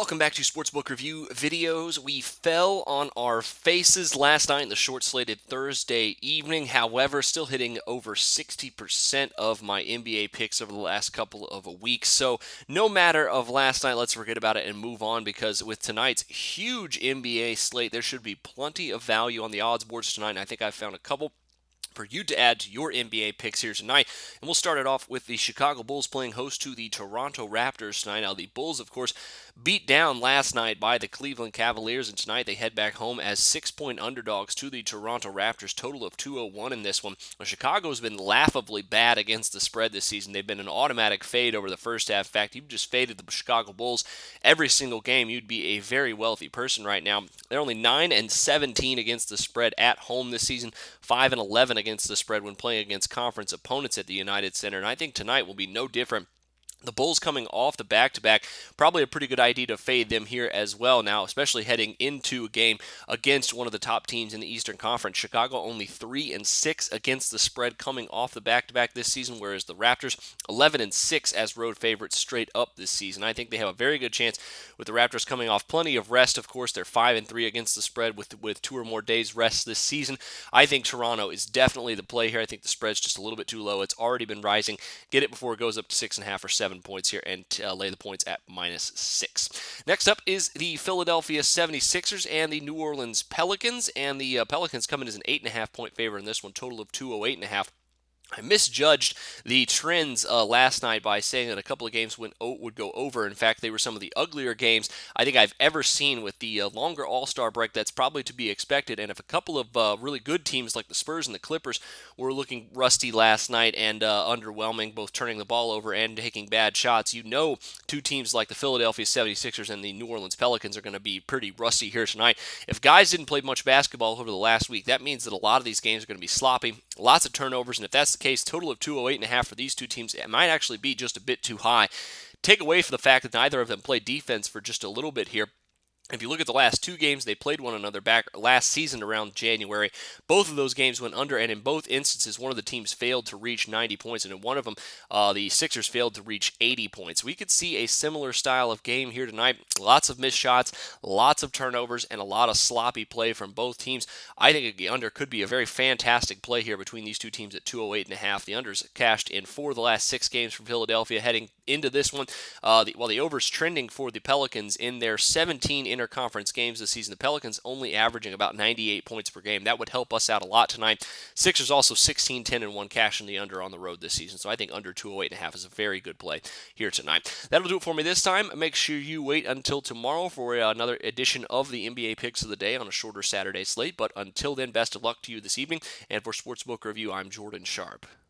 Welcome back to Sportsbook Review Videos. We fell on our faces last night in the short-slated Thursday evening. However, still hitting over 60% of my NBA picks over the last couple of weeks. So no matter of last night, let's forget about it and move on, because with tonight's huge NBA slate, there should be plenty of value on the odds boards tonight. And I think I found a couple for you to add to your NBA picks here tonight. And we'll start it off with the Chicago Bulls playing host to the Toronto Raptors tonight. Now, the Bulls, of course, beat down last night by the Cleveland Cavaliers, and tonight they head back home as 6-point underdogs to the Toronto Raptors, total of 201 in this one. Now, Chicago's been laughably bad against the spread this season. They've been an automatic fade over the first half. In fact, you've just faded the Chicago Bulls every single game, you'd be a very wealthy person right now. They're only 9-17 against the spread at home this season, 5-11 against the spread when playing against conference opponents at the United Center, and I think tonight will be no different. The Bulls coming off the back-to-back, probably a pretty good idea to fade them here as well now, especially heading into a game against one of the top teams in the Eastern Conference. Chicago only 3-6 against the spread coming off the back-to-back this season, whereas the Raptors 11-6 as road favorites straight up this season. I think they have a very good chance with the Raptors coming off plenty of rest. Of course, they're 5-3 against the spread with 2 or more days rest this season. I think Toronto is definitely the play here. I think the spread's just a little bit too low. It's already been rising. Get it before it goes up to 6.5 or 7 points here, and lay the points at -6. Next up is the Philadelphia 76ers and the New Orleans Pelicans, and the Pelicans come in as an 8.5 point favorite in this one, total of 208.5. I misjudged the trends last night by saying that a couple of games would go over. In fact, they were some of the uglier games I think I've ever seen with the longer All-Star break. That's probably to be expected. And if a couple of really good teams like the Spurs and the Clippers were looking rusty last night and underwhelming, both turning the ball over and taking bad shots, you know two teams like the Philadelphia 76ers and the New Orleans Pelicans are going to be pretty rusty here tonight. If guys didn't play much basketball over the last week, that means that a lot of these games are going to be sloppy, lots of turnovers, and if that's the case, total of 208.5 for these two teams, it might actually be just a bit too high. Take away from the fact that neither of them played defense for just a little bit here. If you look at the last two games, they played one another back last season around January. Both of those games went under, and in both instances, one of the teams failed to reach 90 points, and in one of them, the Sixers failed to reach 80 points. We could see a similar style of game here tonight. Lots of missed shots, lots of turnovers, and a lot of sloppy play from both teams. I think the under could be a very fantastic play here between these two teams at 208.5. The unders cashed in 4 of the last 6 games from Philadelphia heading into this one, while the over's trending for the Pelicans in their 17 interconference games this season. The Pelicans only averaging about 98 points per game. That would help us out a lot tonight. Sixers also 16-10-1 cash in the under on the road this season. So I think under 208.5 is a very good play here tonight. That'll do it for me this time. Make sure you wait until tomorrow for another edition of the NBA picks of the day on a shorter Saturday slate. But until then, best of luck to you this evening. And for Sportsbook Review, I'm Jordan Sharp.